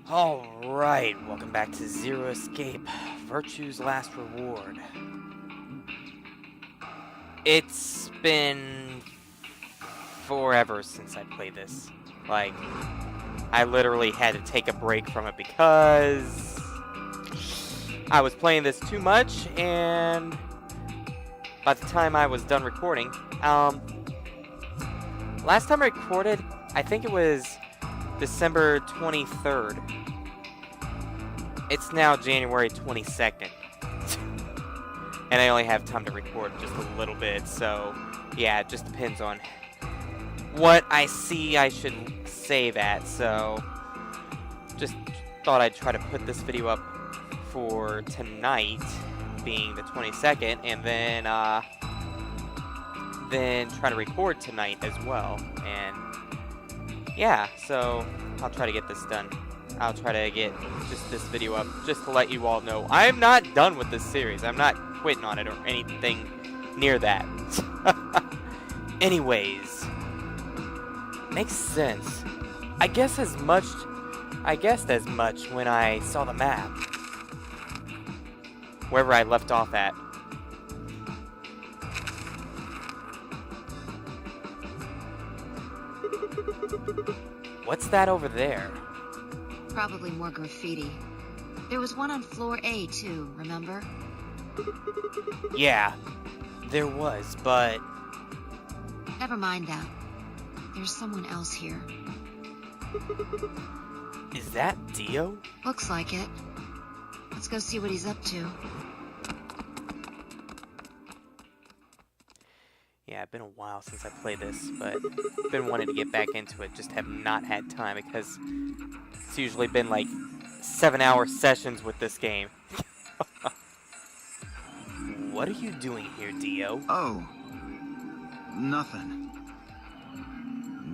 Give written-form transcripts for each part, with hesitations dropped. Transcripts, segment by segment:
Alright, welcome back to Zero Escape, Virtue's Last Reward. It's been forever since I played this. Like, I literally had to take a break from it because I was playing this too much, and by the time I was done recording, last time I recorded, I think it was December 23rd. It's now January 22nd. And I only have time to record just a little bit, so yeah, it just depends on what I see I should save at. So just thought I'd try to put this video up for tonight, being the 22nd, and then try to record tonight as well. And yeah, so I'll try to get this done. I'll try to get just this video up just to let you all know I'm not done with this series. I'm not quitting on it or anything near that. Anyways, makes sense. I guessed as much when I saw the map. Wherever I left off at. What's that over there? Probably more graffiti. There was one on floor A too, remember? Yeah, there was, but... Never mind that. There's someone else here. Is that Dio? Looks like it. Let's go see what he's up to. Yeah, it's been a while since I played this, but been wanting to get back into it, just have not had time because it's usually been like 7-hour sessions with this game. What are you doing here, Dio? Oh, nothing.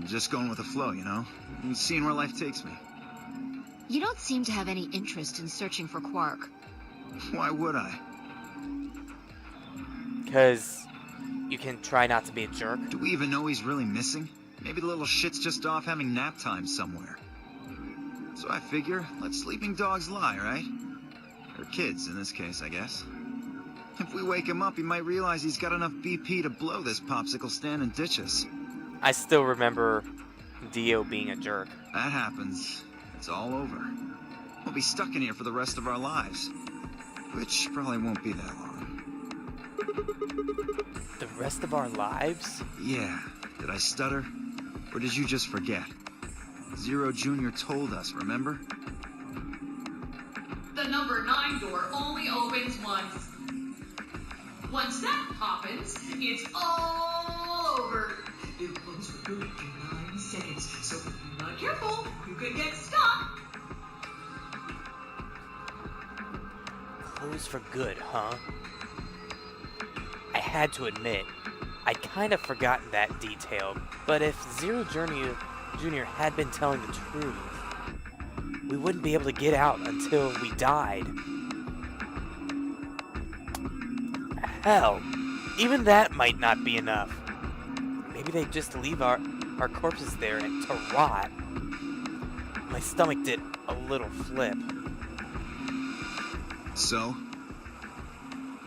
Just going with the flow, you know? Seeing where life takes me. You don't seem to have any interest in searching for Quark. Why would I? Because you can try not to be a jerk. Do we even know he's really missing? Maybe the little shit's just off having nap time somewhere. So I figure, let sleeping dogs lie, right? Or kids, in this case, I guess. If we wake him up, he might realize he's got enough BP to blow this popsicle stand and ditch us. I still remember Dio being a jerk. That happens. It's all over. We'll be stuck in here for the rest of our lives. Which probably won't be that long. The rest of our lives? Yeah. Did I stutter? Or did you just forget? Zero Jr. told us, remember? The number 9 door only opens once. Once that happens, it's all over. It closes for good in 9 seconds, so if you're not careful, you could get stuck. Close for good, huh? I had to admit, I'd kind of forgotten that detail, but if Zero Jr. had been telling the truth, we wouldn't be able to get out until we died. Hell, even that might not be enough. Maybe they just leave our corpses there to rot. My stomach did a little flip. So?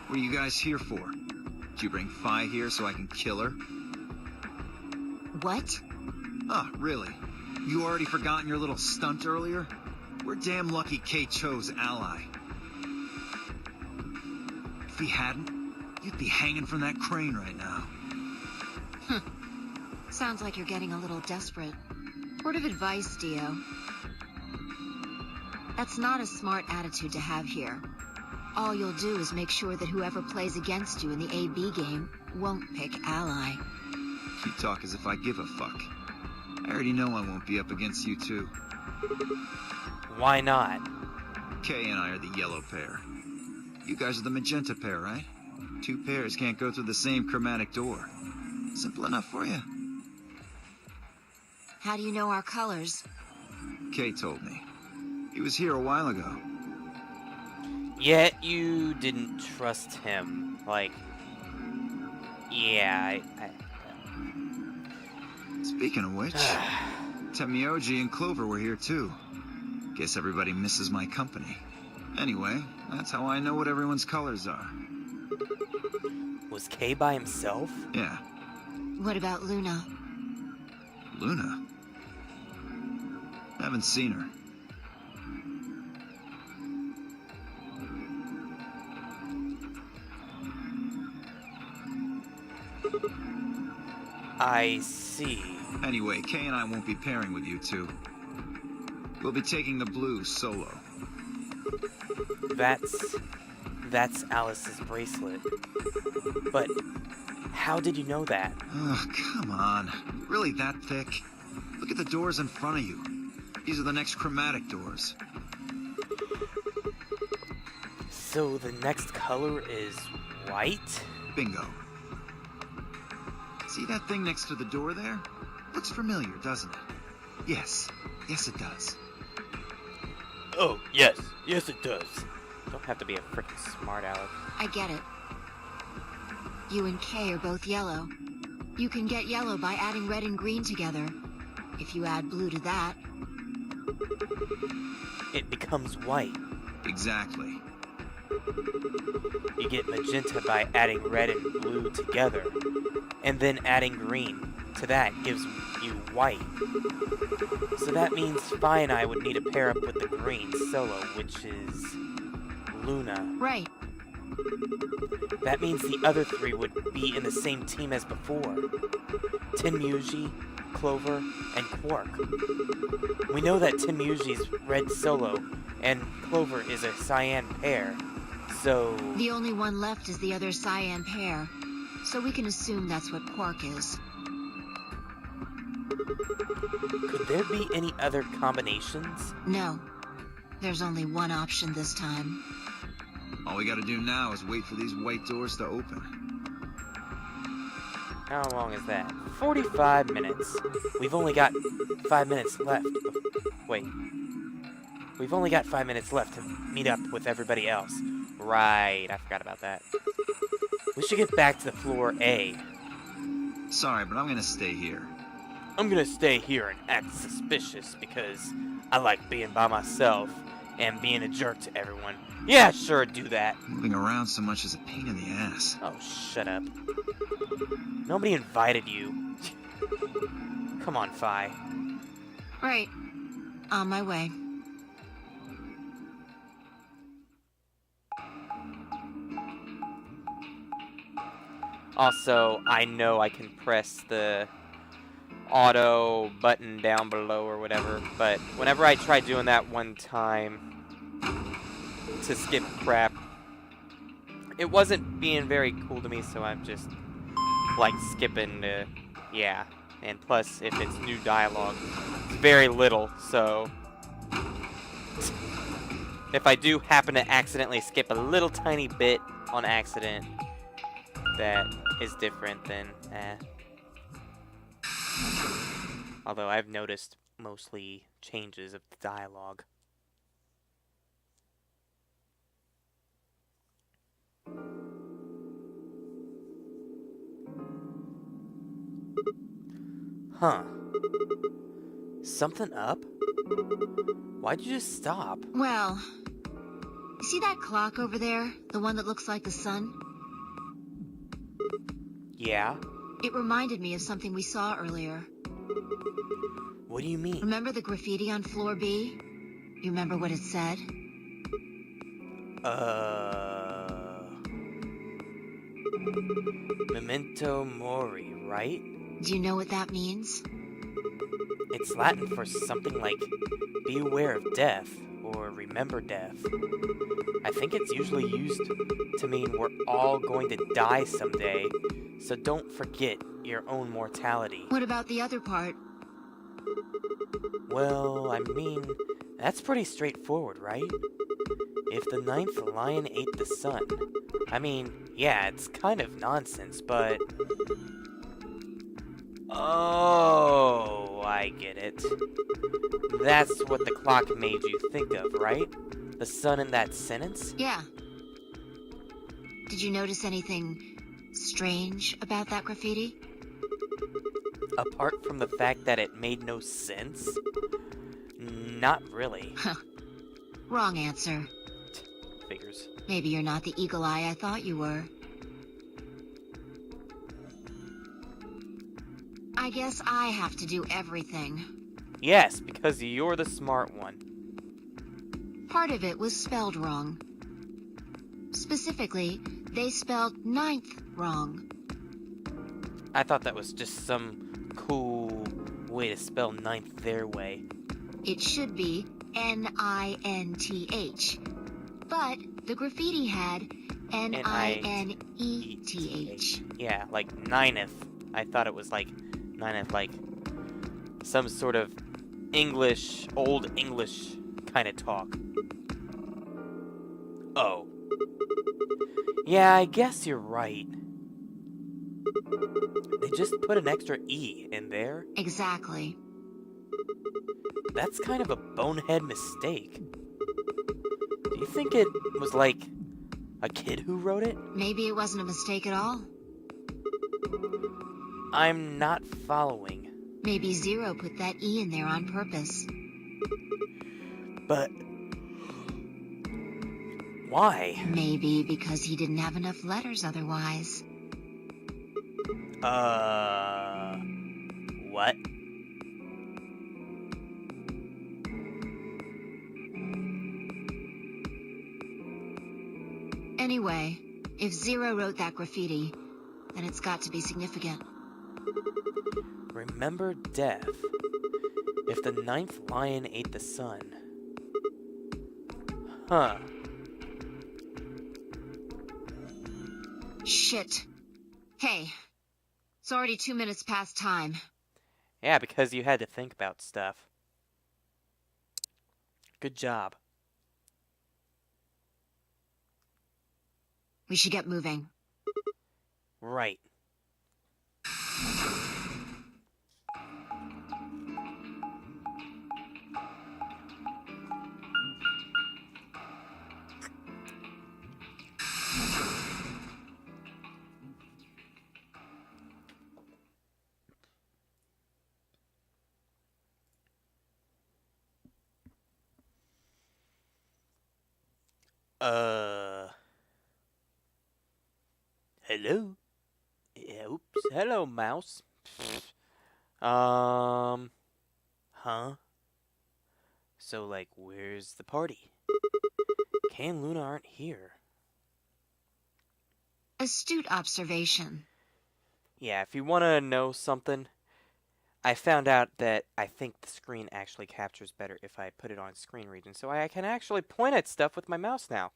What are you guys here for? Did you bring Fi here so I can kill her? What? Oh, really? You already forgotten your little stunt earlier? We're damn lucky Kate chose ally. If he hadn't, you'd be hanging from that crane right now. Sounds like you're getting a little desperate. Word of advice, Dio. That's not a smart attitude to have here. All you'll do is make sure that whoever plays against you in the AB game won't pick ally. You talk as if I give a fuck. I already know I won't be up against you two. Why not? Kay and I are the yellow pair. You guys are the magenta pair, right? 2 pairs can't go through the same chromatic door. Simple enough for you. How do you know our colors? Kay told me. He was here a while ago. Yet you didn't trust him. Like, yeah, Speaking of which, Temioji and Clover were here too. Guess everybody misses my company. Anyway, that's how I know what everyone's colors are. Was Kay by himself? Yeah. What about Luna? Luna? Haven't seen her. I see. Anyway, Kay and I won't be pairing with you two. We'll be taking the blue solo. That's Alice's bracelet. But how did you know that? Oh, come on. Really that thick? Look at the doors in front of you. These are the next chromatic doors. So the next color is white? Bingo. See that thing next to the door there? Looks familiar, doesn't it? Yes. Yes, it does. Oh, yes. Yes, it does. Don't have to be a freaking smart aleck. I get it. You and Kay are both yellow. You can get yellow by adding red and green together. If you add blue to that... It becomes white. Exactly. You get magenta by adding red and blue together. And then adding green to that gives you white. So that means Fi and I would need to pair up with the green solo, which is Luna. Right. That means the other three would be in the same team as before. Tenmuji, Clover, and Quark. We know that Tenmuji's red solo and Clover is a cyan pair, so... The only one left is the other cyan pair, so we can assume that's what Quark is. Could there be any other combinations? No. There's only one option this time. All we gotta do now is wait for these white doors to open. How long is that? 45 minutes. We've only got 5 minutes left. Wait. We've only got 5 minutes left to meet up with everybody else. Right, I forgot about that. We should get back to the floor A. Sorry, but I'm gonna stay here. I'm gonna stay here and act suspicious because I like being by myself and being a jerk to everyone. Yeah, sure, do that. Moving around so much is a pain in the ass. Oh, shut up. Nobody invited you. Come on, Fi. Right. On my way. Also, I know I can press the auto button down below or whatever, but whenever I tried doing that one time to skip crap, it wasn't being very cool to me, so I'm just like skipping the, yeah. And plus, if it's new dialogue, it's very little, so if I do happen to accidentally skip a little tiny bit on accident that is different, then although I've noticed mostly changes of the dialogue. Huh. Something up? Why'd you just stop? Well, you see that clock over there? The one that looks like the sun? Yeah? It reminded me of something we saw earlier. What do you mean? Remember the graffiti on floor B? You remember what it said? Memento mori, right? Do you know what that means? It's Latin for something like be aware of death or remember death. I think it's usually used to mean we're all going to die someday, so don't forget your own mortality. What about the other part? Well, I mean, that's pretty straightforward, right? If the ninth lion ate the sun. I mean, yeah, it's kind of nonsense, but... Oh, I get it. That's what the clock made you think of, right? The sun in that sentence? Yeah. Did you notice anything strange about that graffiti? Apart from the fact that it made no sense? Not really. Wrong answer. Figures. Maybe you're not the eagle eye I thought you were. I guess I have to do everything. Yes, because you're the smart one. Part of it was spelled wrong. Specifically, they spelled ninth wrong. I thought that was just some cool way to spell ninth their way. It should be Ninth, but the graffiti had Nineth. Yeah, like nineth. I thought it was like nineth, like some sort of English, old English kind of talk. Oh. Yeah, I guess you're right. They just put an extra E in there. Exactly. That's kind of a bonehead mistake. Do you think it was like a kid who wrote it? Maybe it wasn't a mistake at all. I'm not following. Maybe Zero put that E in there on purpose. But why? Maybe because he didn't have enough letters otherwise. What? Anyway, if Zero wrote that graffiti, then it's got to be significant. Remember death. If the ninth lion ate the sun. Huh. Shit. Hey, it's already 2 minutes past time. Yeah, because you had to think about stuff. Good job. We should get moving. Right. Hello? Yeah, oops. Hello, mouse. Huh? So, like, where's the party? Kay and Luna aren't here. Astute observation. Yeah, if you want to know something, I found out that I think the screen actually captures better if I put it on screen region, so I can actually point at stuff with my mouse now.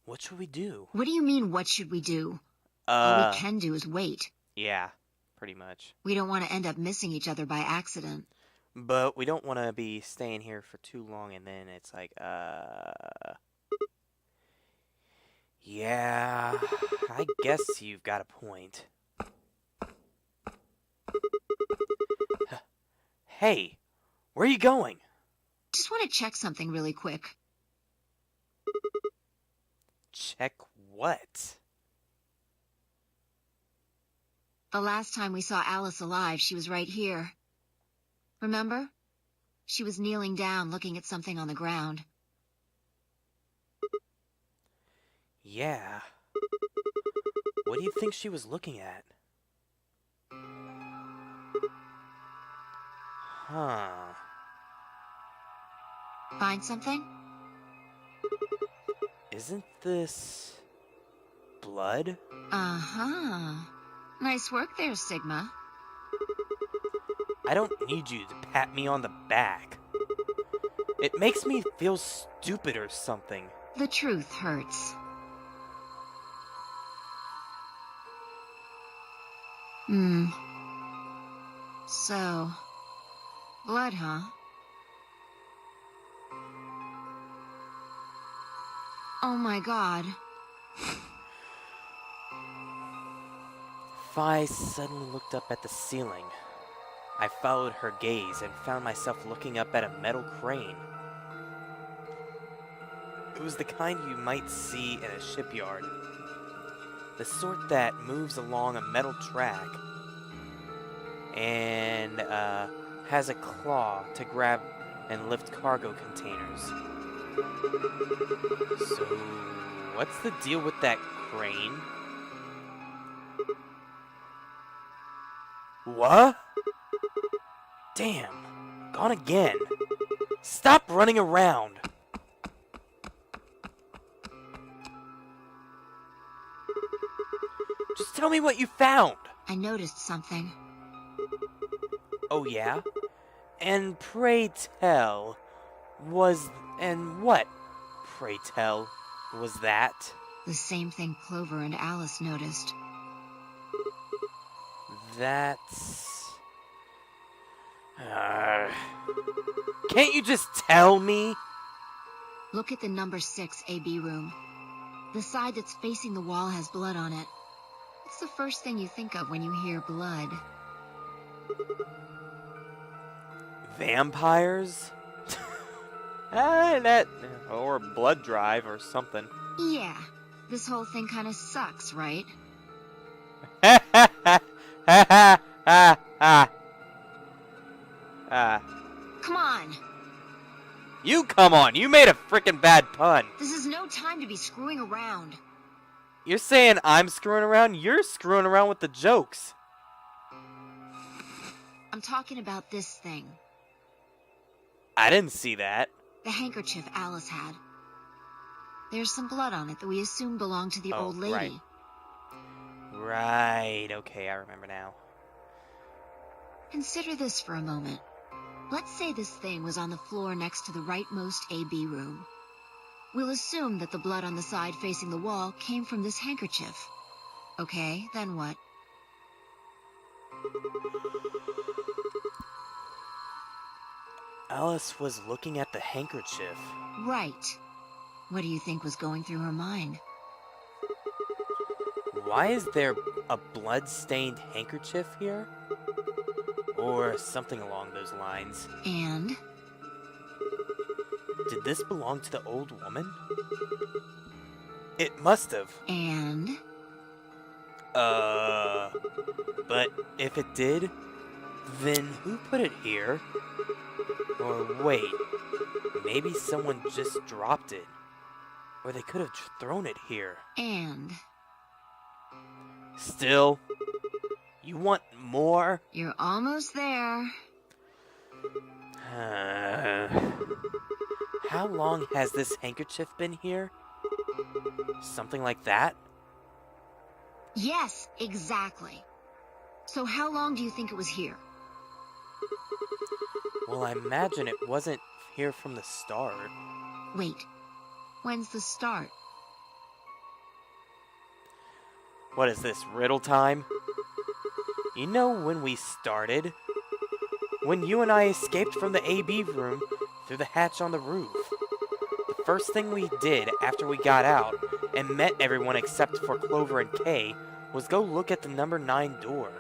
What should we do? What do you mean, what should we do? All we can do is wait. Yeah, pretty much. We don't want to end up missing each other by accident. But we don't want to be staying here for too long and then it's like, yeah, I guess you've got a point. Hey, where are you going? Just want to check something really quick. Check what? The last time we saw Alice alive, she was right here. Remember? She was kneeling down, looking at something on the ground. Yeah. What do you think she was looking at? Huh. Find something? Isn't this blood? Uh-huh. Nice work there, Sigma. I don't need you to pat me on the back. It makes me feel stupid or something. The truth hurts. So, blood, huh? Oh my god. Fi suddenly looked up at the ceiling. I followed her gaze and found myself looking up at a metal crane. It was the kind you might see in a shipyard. The sort that moves along a metal track and has a claw to grab and lift cargo containers. So, what's the deal with that crane? What? Damn, gone again. Stop running around. Just tell me what you found. I noticed something. Oh yeah? And pray tell, what, pray tell, was that? The same thing Clover and Alice noticed. That's... Can't you just tell me? Look at the number 6 AB room. The side that's facing the wall has blood on it. What's the first thing you think of when you hear blood? Vampires? Or blood drive or something. Yeah, this whole thing kind of sucks, right? Come on! You come on, you made a frickin' bad pun. This is no time to be screwing around. You're saying I'm screwing around? You're screwing around with the jokes. I'm talking about this thing. I didn't see that. The handkerchief Alice had. There's some blood on it that we assume belonged to the old lady. Right, okay, I remember now. Consider this for a moment. Let's say this thing was on the floor next to the rightmost AB room. We'll assume that the blood on the side facing the wall came from this handkerchief. Okay, then what? Alice was looking at the handkerchief. Right. What do you think was going through her mind? Why is there a blood-stained handkerchief here? Or something along those lines. And? Did this belong to the old woman? It must have. And? But if it did, then who put it here? Or wait, maybe someone just dropped it. Or they could have thrown it here. And? Still, you want more? You're almost there. How long has this handkerchief been here? Something like that? Yes, exactly. So how long do you think it was here? Well, I imagine it wasn't here from the start. Wait, when's the start? What is this, riddle time? You know when we started? When you and I escaped from the AB room through the hatch on the roof. The first thing we did after we got out and met everyone except for Clover and Kay was go look at the number 9 door.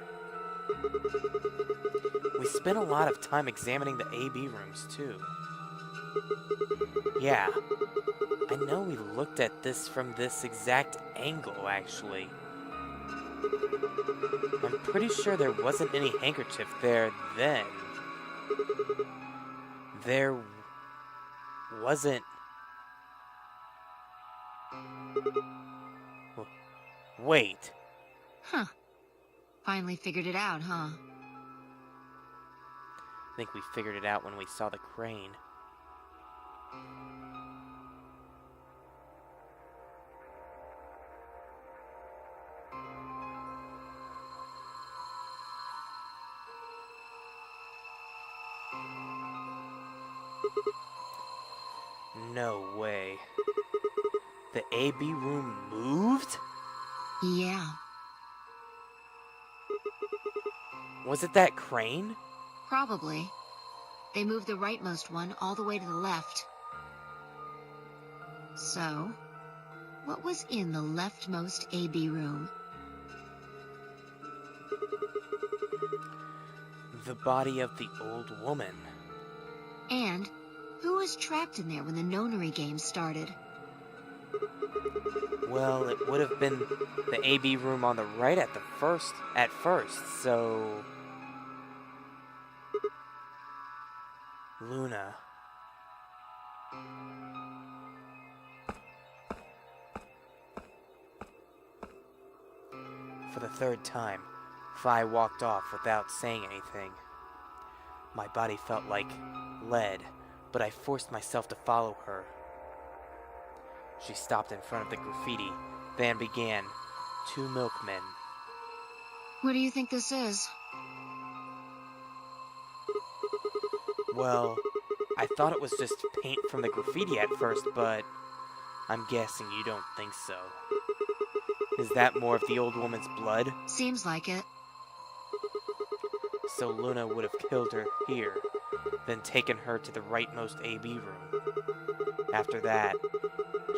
We spent a lot of time examining the AB rooms too. Yeah, I know we looked at this from this exact angle actually. I'm pretty sure there wasn't any handkerchief there then. There wasn't... Wait. Huh. Finally figured it out, huh? I think we figured it out when we saw the crane. No way. The AB room moved? Yeah. Was it that crane? Probably. They moved the rightmost one all the way to the left. So, what was in the leftmost AB room? The body of the old woman. And who was trapped in there when the nonary game started? Well, it would have been the AB room on the right at first, so... Luna. For the third time, Fi walked off without saying anything. My body felt like lead, but I forced myself to follow her. She stopped in front of the graffiti, then began, 2 milkmen. What do you think this is? Well, I thought it was just paint from the graffiti at first, but I'm guessing you don't think so. Is that more of the old woman's blood? Seems like it. So Luna would have killed her here, then taken her to the rightmost AB room. After that,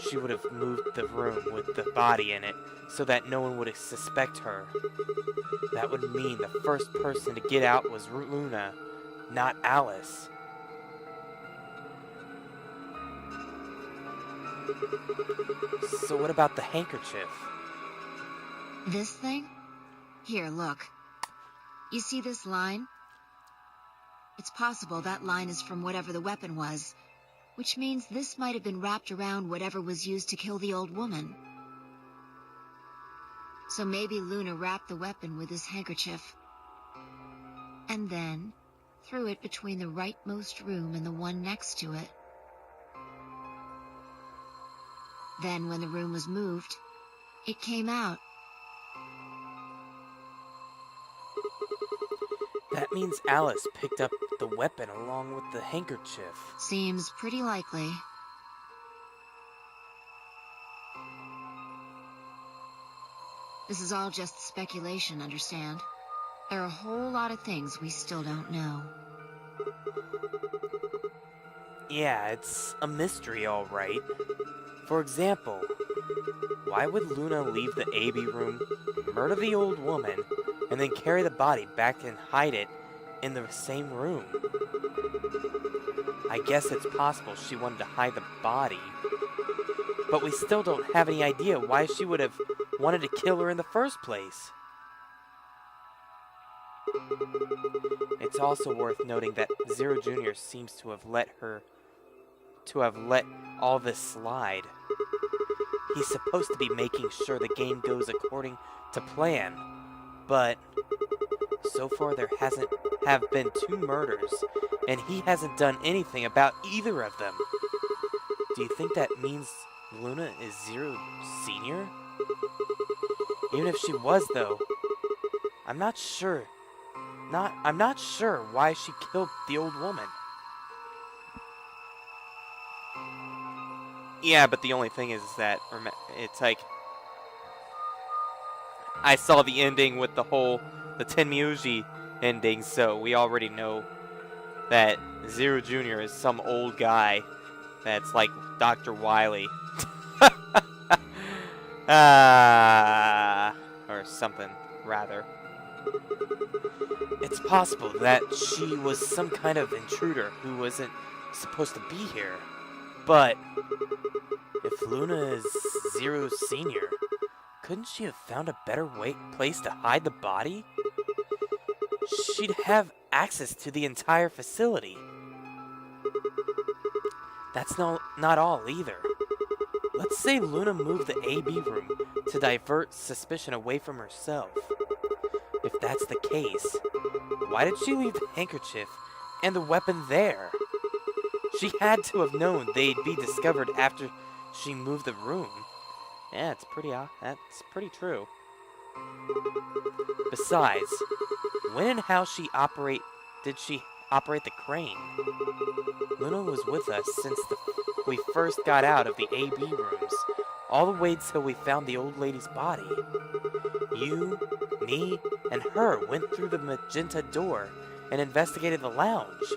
she would have moved the room with the body in it so that no one would suspect her. That would mean the first person to get out was Luna, not Alice. So what about the handkerchief? This thing? Here, look. You see this line? It's possible that line is from whatever the weapon was, which means this might have been wrapped around whatever was used to kill the old woman. So maybe Luna wrapped the weapon with this handkerchief, and then threw it between the rightmost room and the one next to it. Then when the room was moved, it came out. That means Alice picked up the weapon along with the handkerchief. Seems pretty likely. This is all just speculation, understand? There are a whole lot of things we still don't know. Yeah, it's a mystery, all right. For example, why would Luna leave the AB room, murder the old woman, and then carry the body back and hide it in the same room? I guess it's possible she wanted to hide the body, but we still don't have any idea why she would have wanted to kill her in the first place. It's also worth noting that Zero Jr. seems to have let all this slide. He's supposed to be making sure the game goes according to plan, but so far there have been 2 murders, and he hasn't done anything about either of them. Do you think that means Luna is Zero Senior? Even if she was, though, I'm not sure why she killed the old woman. Yeah, but the only thing is that it's like I saw the ending with the Tenmyuji ending, so we already know that Zero Jr. is some old guy that's like Dr. Wily. Or something, rather. It's possible that she was some kind of intruder who wasn't supposed to be here. But if Luna is Zero Senior, couldn't she have found a better place to hide the body? She'd have access to the entire facility. That's not all either. Let's say Luna moved the AB room to divert suspicion away from herself. If that's the case, why did she leave the handkerchief and the weapon there? She had to have known they'd be discovered after she moved the room. Yeah, that's pretty true. Besides, when and how did she operate the crane? Luna was with us since we first got out of the AB rooms, all the way till we found the old lady's body. You, me, and her went through the magenta door and investigated the lounge.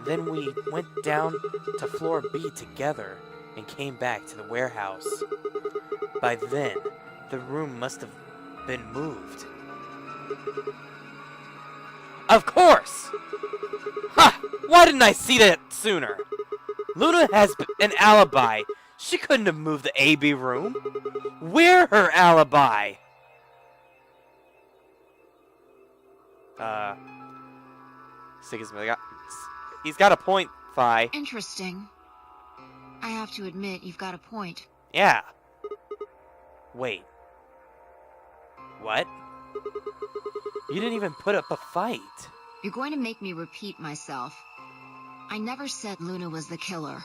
Then we went down to floor B together and came back to the warehouse. By then, the room must have been moved. Of course! Ha! Why didn't I see that sooner? Luna has an alibi. She couldn't have moved the AB room. Where's her alibi? Sigismund, he's got a point, Fi. Interesting. I have to admit, you've got a point. Yeah. Wait. What? You didn't even put up a fight. You're going to make me repeat myself. I never said Luna was the killer.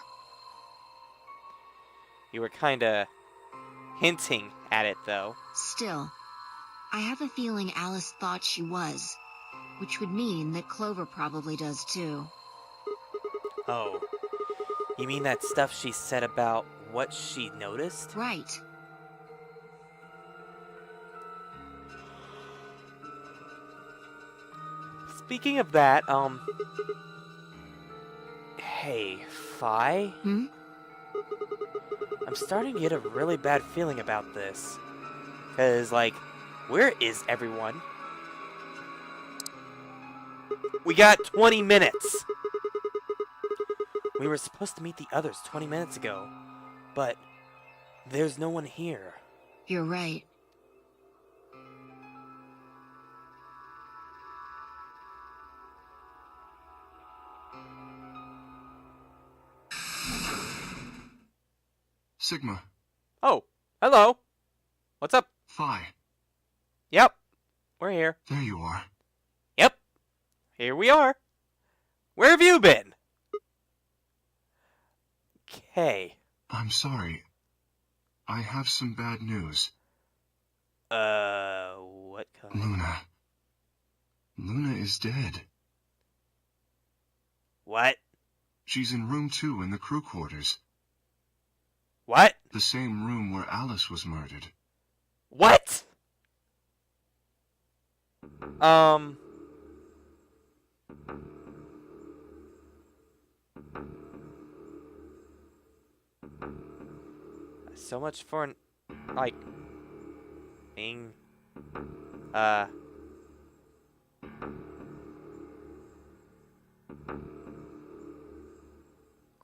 You were kinda hinting at it, though. Still, I have a feeling Alice thought she was, which would mean that Clover probably does too. Oh. You mean that stuff she said about what she noticed? Right. Speaking of that, Hey, Fi? Hmm? I'm starting to get a really bad feeling about this. 'Cause, like, where is everyone? We got 20 minutes! We were supposed to meet the others 20 minutes ago, but there's no one here. You're right. Sigma. Oh, hello. What's up? Phi. Yep, we're here. There you are. Yep, here we are. Where have you been? Okay. I'm sorry. I have some bad news. What kind? Luna. Luna is dead. What? She's in room 2 in the crew quarters. What? The same room where Alice was murdered. What? So much for, like, being,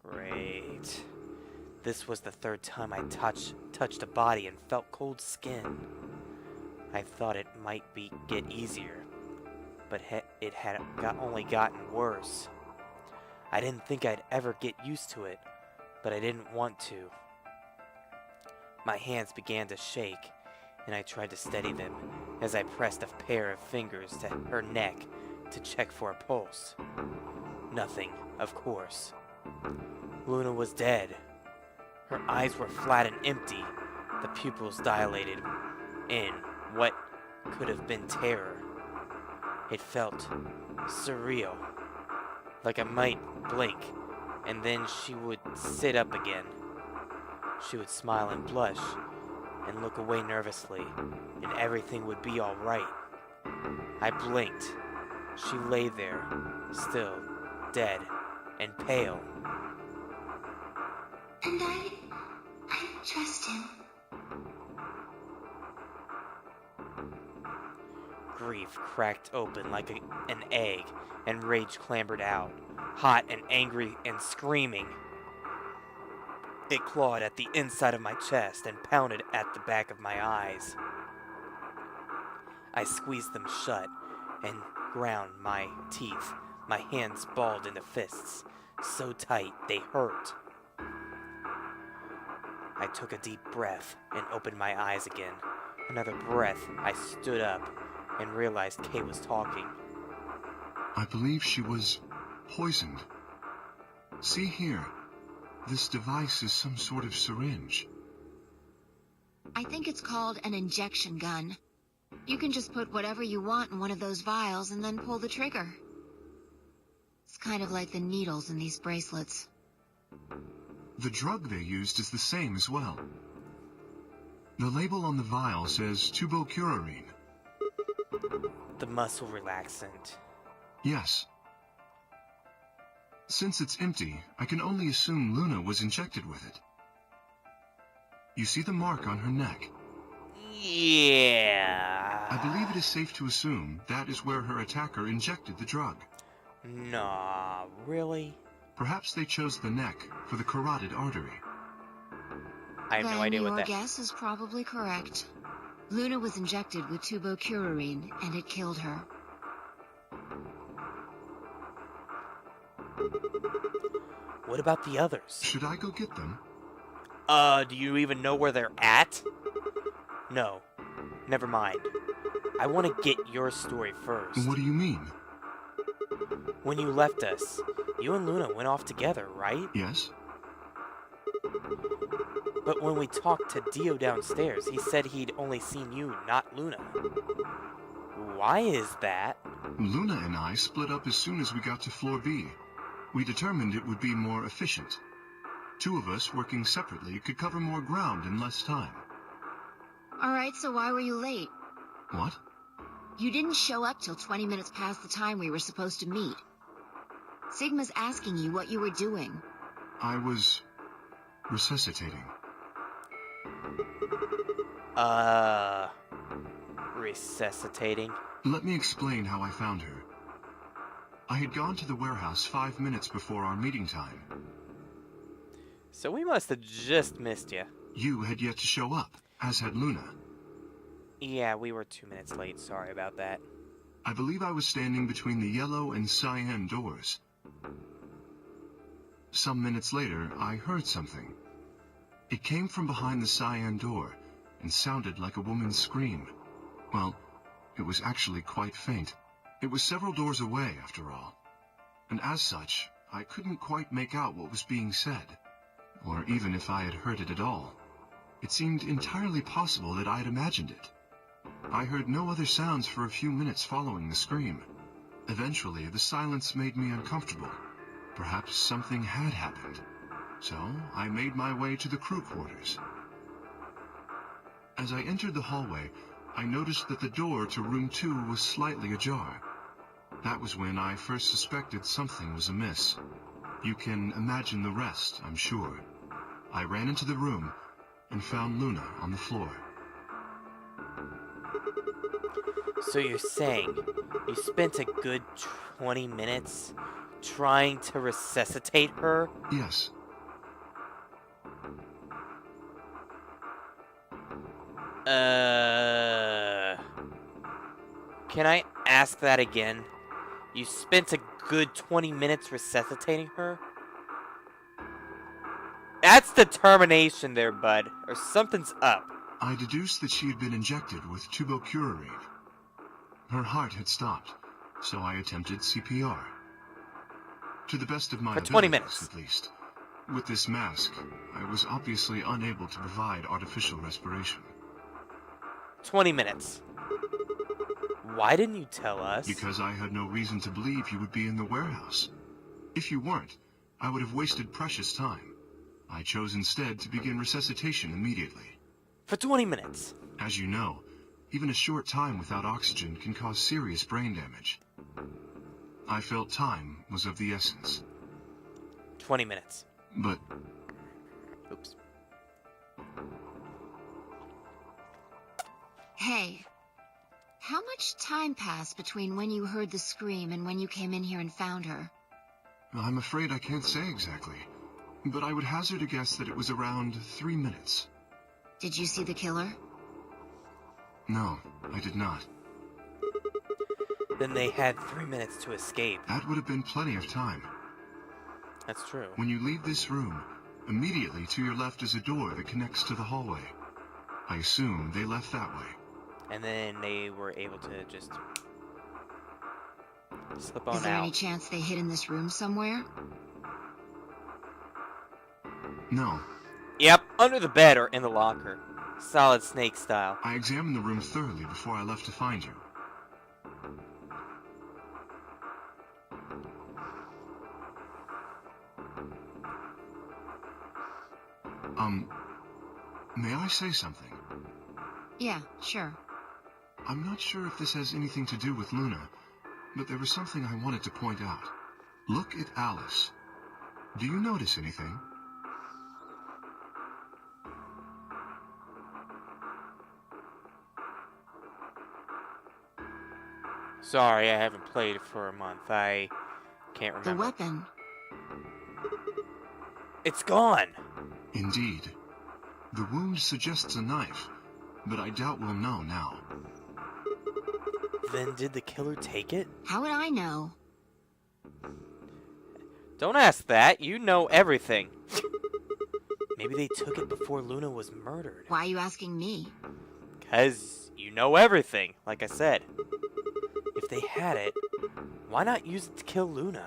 Great. This was the third time I touched a body and felt cold skin. I thought it might get easier, but it had only gotten worse. I didn't think I'd ever get used to it, but I didn't want to. My hands began to shake, and I tried to steady them as I pressed a pair of fingers to her neck to check for a pulse. Nothing, of course. Luna was dead. Her eyes were flat and empty, the pupils dilated in what could have been terror. It felt surreal, like I might blink, and then she would sit up again. She would smile and blush, and look away nervously, and everything would be all right. I blinked. She lay there, still, dead, and pale. And I trust him. Grief cracked open like an egg, and rage clambered out, hot and angry and screaming. It clawed at the inside of my chest and pounded at the back of my eyes. I squeezed them shut and ground my teeth, my hands balled into fists, so tight they hurt. I took a deep breath and opened my eyes again. Another breath, I stood up and realized Kay was talking. I believe she was poisoned. See here. This device is some sort of syringe. I think it's called an injection gun. You can just put whatever you want in one of those vials and then pull the trigger. It's kind of like the needles in these bracelets. The drug they used is the same as well. The label on the vial says tubocurarine. The muscle relaxant. Yes. Since it's empty, I can only assume Luna was injected with it. You see the mark on her neck? Yeah. I believe it is safe to assume that is where her attacker injected the drug. Nah, really? Perhaps they chose the neck for the carotid artery. I have no idea what that... Your guess is probably correct. Luna was injected with tubocurarine, and it killed her. What about the others? Should I go get them? Do you even know where they're at? No. Never mind. I want to get your story first. What do you mean? When you left us, you and Luna went off together, right? Yes? But when we talked to Dio downstairs, he said he'd only seen you, not Luna. Why is that? Luna and I split up as soon as we got to floor B. We determined it would be more efficient. Two of us working separately could cover more ground in less time. Alright, so why were you late? What? You didn't show up till 20 minutes past the time we were supposed to meet. Sigma's asking you what you were doing. I was resuscitating. Resuscitating? Let me explain how I found her. I had gone to the warehouse 5 minutes before our meeting time. So we must have just missed you. You had yet to show up, as had Luna. Yeah, we were 2 minutes late. Sorry about that. I believe I was standing between the yellow and cyan doors. Some minutes later, I heard something. It came from behind the cyan door and sounded like a woman's scream. Well, it was actually quite faint. It was several doors away, after all. And as such, I couldn't quite make out what was being said, or even if I had heard it at all. It seemed entirely possible that I had imagined it. I heard no other sounds for a few minutes following the scream. Eventually, the silence made me uncomfortable. Perhaps something had happened. So, I made my way to the crew quarters. As I entered the hallway, I noticed that the door to room 2 was slightly ajar. That was when I first suspected something was amiss. You can imagine the rest, I'm sure. I ran into the room and found Luna on the floor. So you're saying you spent a good 20 minutes trying to resuscitate her? Yes. Can I ask that again? You spent a good 20 minutes resuscitating her? That's determination there, bud. Or something's up. I deduced that she had been injected with tubocurarine. Her heart had stopped, so I attempted CPR. To the best of my For 20 abilities, minutes. at least. With this mask, I was obviously unable to provide artificial respiration. 20 minutes. Why didn't you tell us? Because I had no reason to believe you would be in the warehouse. If you weren't, I would have wasted precious time. I chose instead to begin resuscitation immediately. For 20 minutes. As you know, even a short time without oxygen can cause serious brain damage. I felt time was of the essence. 20 minutes. But Oops. Hey, how much time passed between when you heard the scream and when you came in here and found her? I'm afraid I can't say exactly. But I would hazard a guess that it was around 3 minutes. Did you see the killer? No, I did not. Then they had 3 minutes to escape. That would have been plenty of time. That's true. When you leave this room, immediately to your left is a door that connects to the hallway. I assume they left that way. And then they were able to just slip on Is there any out. chance they hid in this room somewhere? No, Yep, under the bed or in the locker. Solid Snake style. I examined the room thoroughly before I left to find you. May I say something? Yeah, sure. I'm not sure if this has anything to do with Luna, but there was something I wanted to point out. Look at Alice. Do you notice anything? Sorry, I haven't played for a month. I can't remember. The weapon. It's gone. Indeed. The wound suggests a knife, but I doubt we'll know now. Then did the killer take it? How would I know? Don't ask that. You know everything. Maybe they took it before Luna was murdered. Why are you asking me? 'Cause you know everything, like I said. If they had it, why not use it to kill Luna?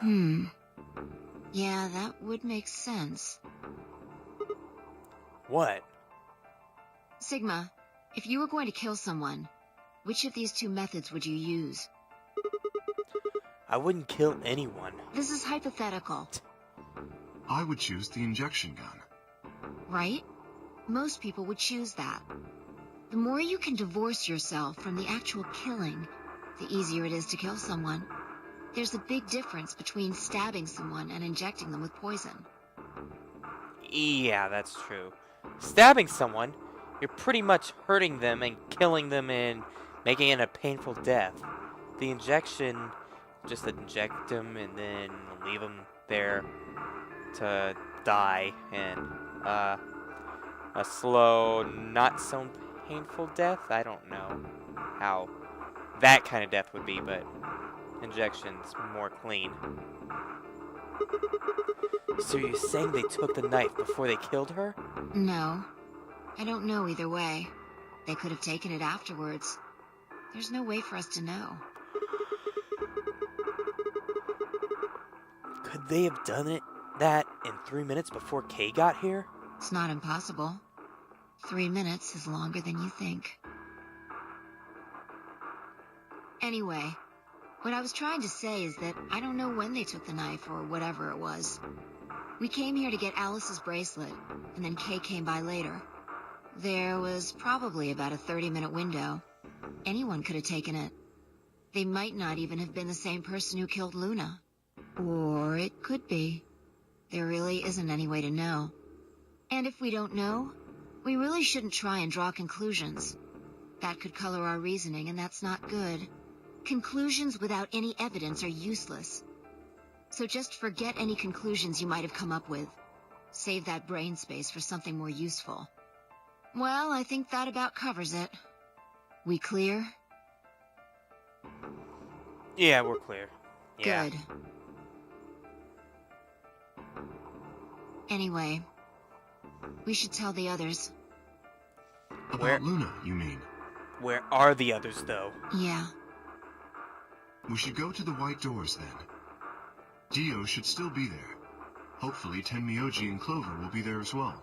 Yeah, that would make sense. What? Sigma, if you were going to kill someone, which of these two methods would you use? I wouldn't kill anyone. This is hypothetical, I would choose the injection gun. right? Most people would choose that. The more you can divorce yourself from the actual killing, the easier it is to kill someone. There's a big difference between stabbing someone and injecting them with poison. Yeah, that's true. Stabbing someone, you're pretty much hurting them and killing them and making it a painful death. The injection, just inject them and then leave them there to die, and a slow, not so painful death. I don't know how that kind of death would be, but injection's more clean. So you're saying they took the knife before they killed her? No, I don't know either way. They could have taken it afterwards. There's no way for us to know. Could they have done that in 3 minutes before Kay got here? It's not impossible. 3 minutes is longer than you think. Anyway, what I was trying to say is that I don't know when they took the knife or whatever it was. We came here to get Alice's bracelet, and then Kay came by later. There was probably about a 30-minute window. Anyone could have taken it. They might not even have been the same person who killed Luna. Or it could be. There really isn't any way to know. And if we don't know, we really shouldn't try and draw conclusions. That could color our reasoning, and that's not good. Conclusions without any evidence are useless. So just forget any conclusions you might have come up with. Save that brain space for something more useful. Well, I think that about covers it. We clear? Yeah, we're clear. Yeah. Good. Anyway, we should tell the others. About Where- Luna, you mean? Where are the others, though? Yeah. We should go to the white doors then. Dio should still be there. Hopefully Tenmyoji and Clover will be there as well.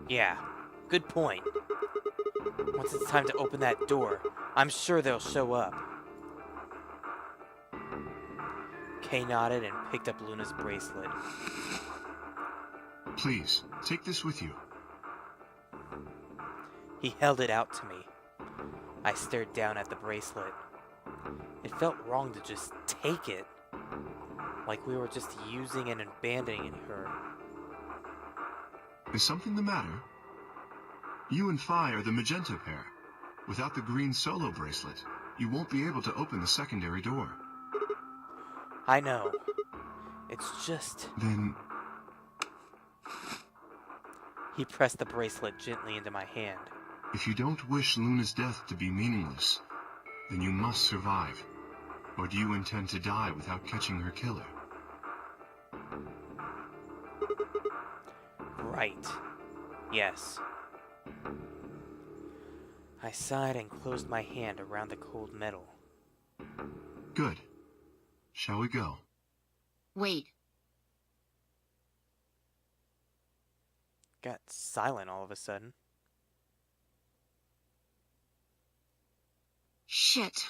Yeah, good point. Once it's time to open that door, I'm sure they'll show up. Kay nodded and picked up Luna's bracelet. Please, take this with you. He held it out to me. I stared down at the bracelet. It felt wrong to just take it. Like we were just using and abandoning her. Is something the matter? You and Phi are the magenta pair. Without the green solo bracelet, you won't be able to open the secondary door. I know. It's just... Then, He pressed the bracelet gently into my hand. if you don't wish Luna's death to be meaningless, then you must survive. Or do you intend to die without catching her killer? Right. Yes. I sighed and closed my hand around the cold metal. Good. Shall we go? Wait. Got silent all of a sudden. Shit.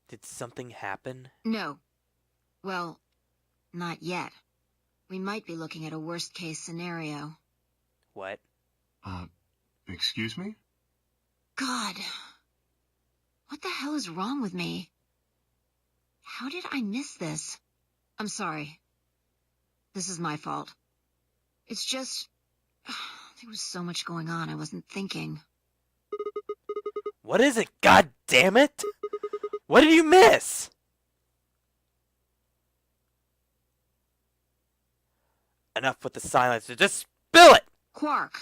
Did something happen? No. Well, not yet. We might be looking at a worst-case scenario. What? Excuse me? God. What the hell is wrong with me? How did I miss this? I'm sorry. This is my fault. It's just... there was so much going on I wasn't thinking. What is it? God damn it! What did you miss? Enough with the silence. Just spill it! Quark.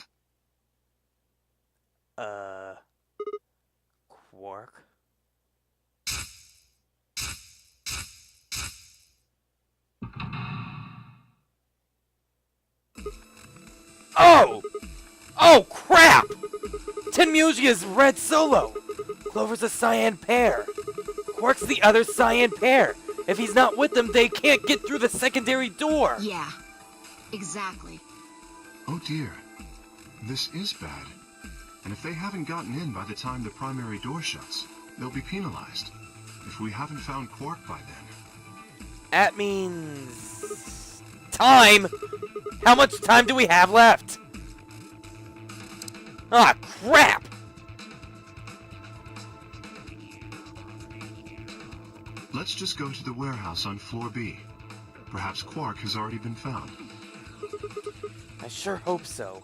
Quark? Oh! Oh, crap! Tenmujia's red solo. Clover's a cyan pair. Quark's the other cyan pair. If he's not with them, they can't get through the secondary door. Yeah, exactly. Oh dear. This is bad. And if they haven't gotten in by the time the primary door shuts, they'll be penalized. If we haven't found Quark by then. That means... time! How much time do we have left? Ah, crap! Let's just go to the warehouse on floor B. Perhaps Quark has already been found. I sure hope so.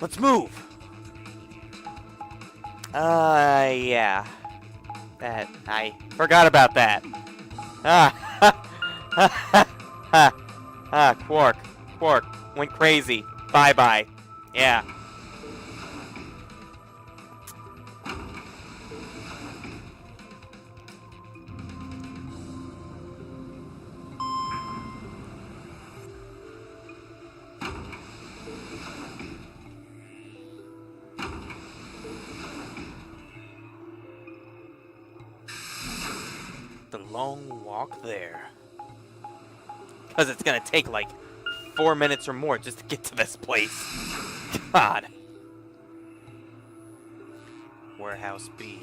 Let's move! Yeah. That, I forgot about that. Quark. Quark went crazy. Bye-bye. Yeah. The long walk there. Because it's gonna take like 4 minutes or more just to get to this place. God. Warehouse B.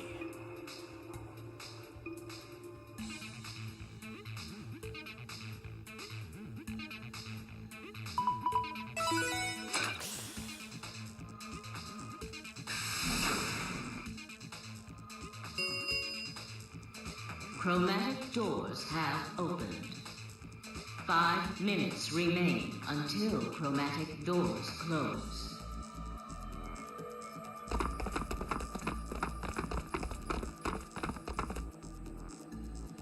Chromatic doors have opened. 5 minutes remain until chromatic doors close.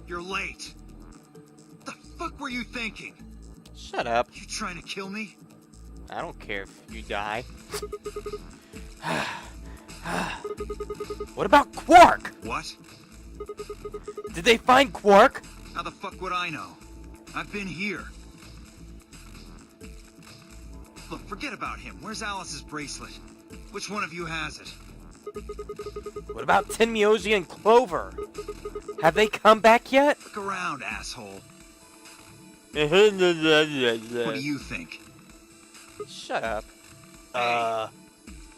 You're late. The fuck were you thinking? Shut up. You trying to kill me? I don't care if you die. What about Quark? What? Did they find Quark? How the fuck would I know? I've been here. Look, forget about him. Where's Alice's bracelet? Which one of you has it? What about Tenmyoji and Clover? Have they come back yet? Look around, asshole. What do you think? Shut up.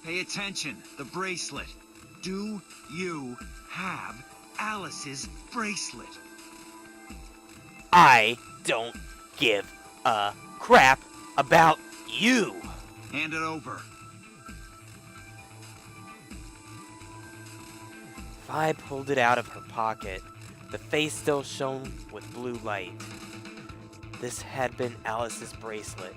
Pay attention. The bracelet. Do you have Alice's bracelet? I don't give a crap about you. Hand it over. Vi pulled it out of her pocket. The face still shone with blue light. This had been Alice's bracelet.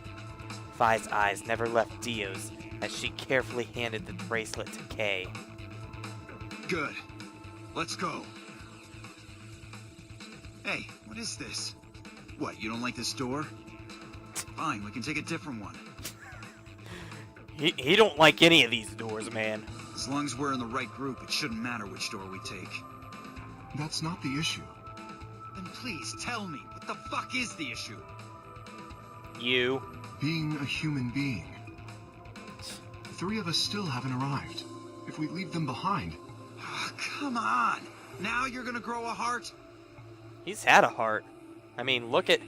Vi's eyes never left Dio's as she carefully handed the bracelet to Kay. Good. Let's go. Hey, what is this? What, you don't like this door? Fine, we can take a different one. He don't like any of these doors, man. As long as we're in the right group, it shouldn't matter which door we take. That's not the issue. Then please tell me, what the fuck is the issue? You. Being a human being. 3 of us still haven't arrived. If we leave them behind... Oh, come on! Now you're gonna grow a heart? He's had a heart. I mean, look at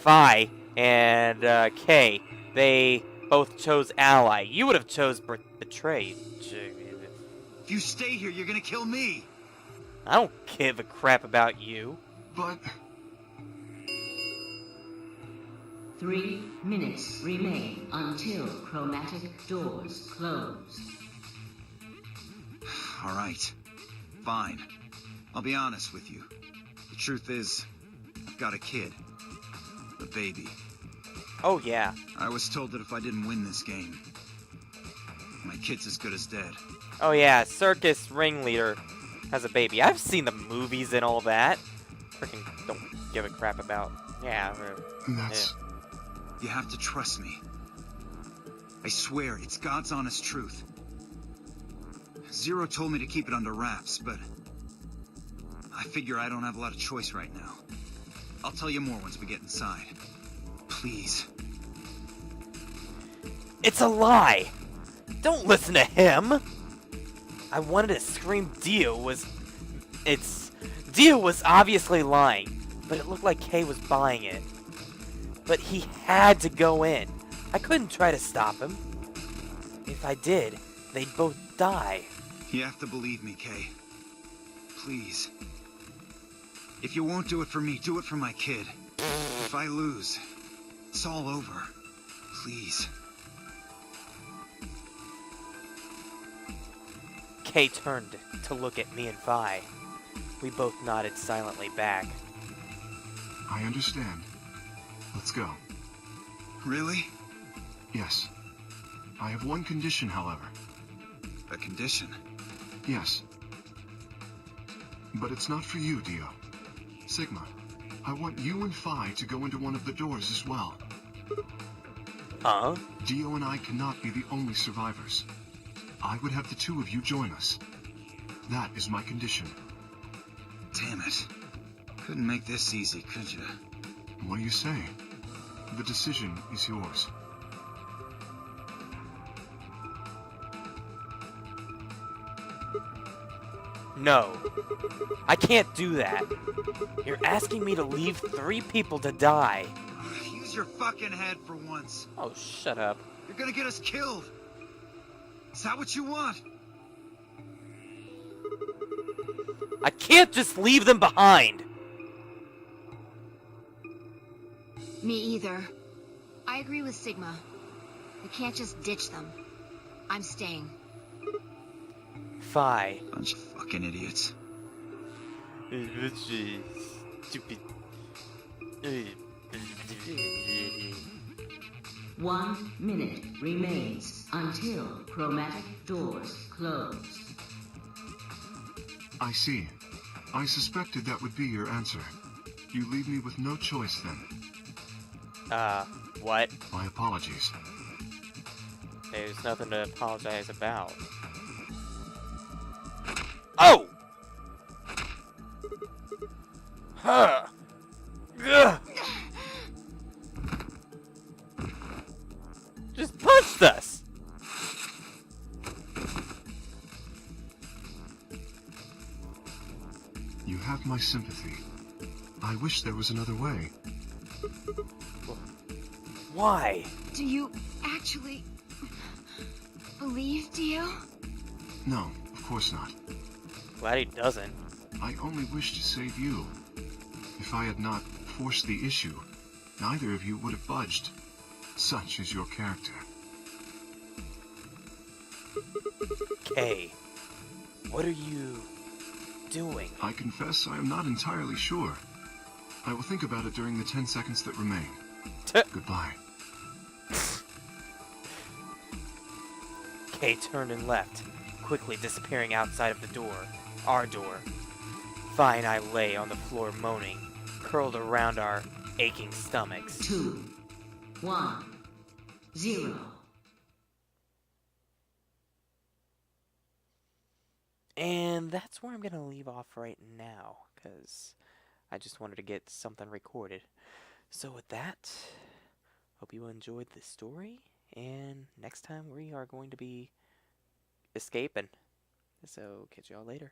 Vi and Kay. They both chose ally. You would have chose betray. If you stay here, you're gonna kill me! I don't give a crap about you. But... 3 minutes remain until chromatic doors close. Alright. Fine. I'll be honest with you. The truth is, I've got a kid. A baby. Oh, yeah. I was told that if I didn't win this game, my kid's as good as dead. Oh, yeah. Circus ringleader has a baby. I've seen the movies and all that. Freaking don't give a crap about. Yeah. That's... You have to trust me. I swear, it's God's honest truth. Zero told me to keep it under wraps, but I figure I don't have a lot of choice right now. I'll tell you more once we get inside. Please. It's a lie. Don't listen to him! I wanted to scream Dio was obviously lying, but it looked like Kay was buying it. But he had to go in. I couldn't try to stop him. If I did, they'd both die. You have to believe me, Kay. Please. If you won't do it for me, do it for my kid. If I lose, it's all over. Please. Kay turned to look at me and Vi. We both nodded silently back. I understand. Let's go. Really? Yes. I have one condition, however. A condition? Yes. But it's not for you, Dio. Sigma, I want you and Phi to go into one of the doors as well. Huh? Dio and I cannot be the only survivors. I would have the two of you join us. That is my condition. Damn it. Couldn't make this easy, could you? What do you say? The decision is yours. No. I can't do that. You're asking me to leave 3 people to die. Use your fucking head for once. Oh, shut up. You're gonna get us killed. Is that what you want? I can't just leave them behind. Me either. I agree with Sigma. We can't just ditch them. I'm staying. Phi. Bunch of fucking idiots. Stupid. 1 minute remains until chromatic doors close. I see. I suspected that would be your answer. You leave me with no choice then. What? My apologies. There's nothing to apologize about. Oh! Huh. Ugh. Just punched us! You have my sympathy. I wish there was another way. Why? Do you actually believe Dio? No, of course not. Glad he doesn't. I only wish to save you. If I had not forced the issue, neither of you would have budged. Such is your character. Kay, what are you doing? I confess I am not entirely sure. I will think about it during the 10 seconds that remain. Goodbye. Kay turned and left, quickly disappearing outside of the door. Our door. Vi and I lay on the floor moaning, curled around our aching stomachs. 2, 1, 0. And that's where I'm going to leave off right now, because I just wanted to get something recorded. So with that, hope you enjoyed this story, and next time we are going to be escaping. So catch y'all later.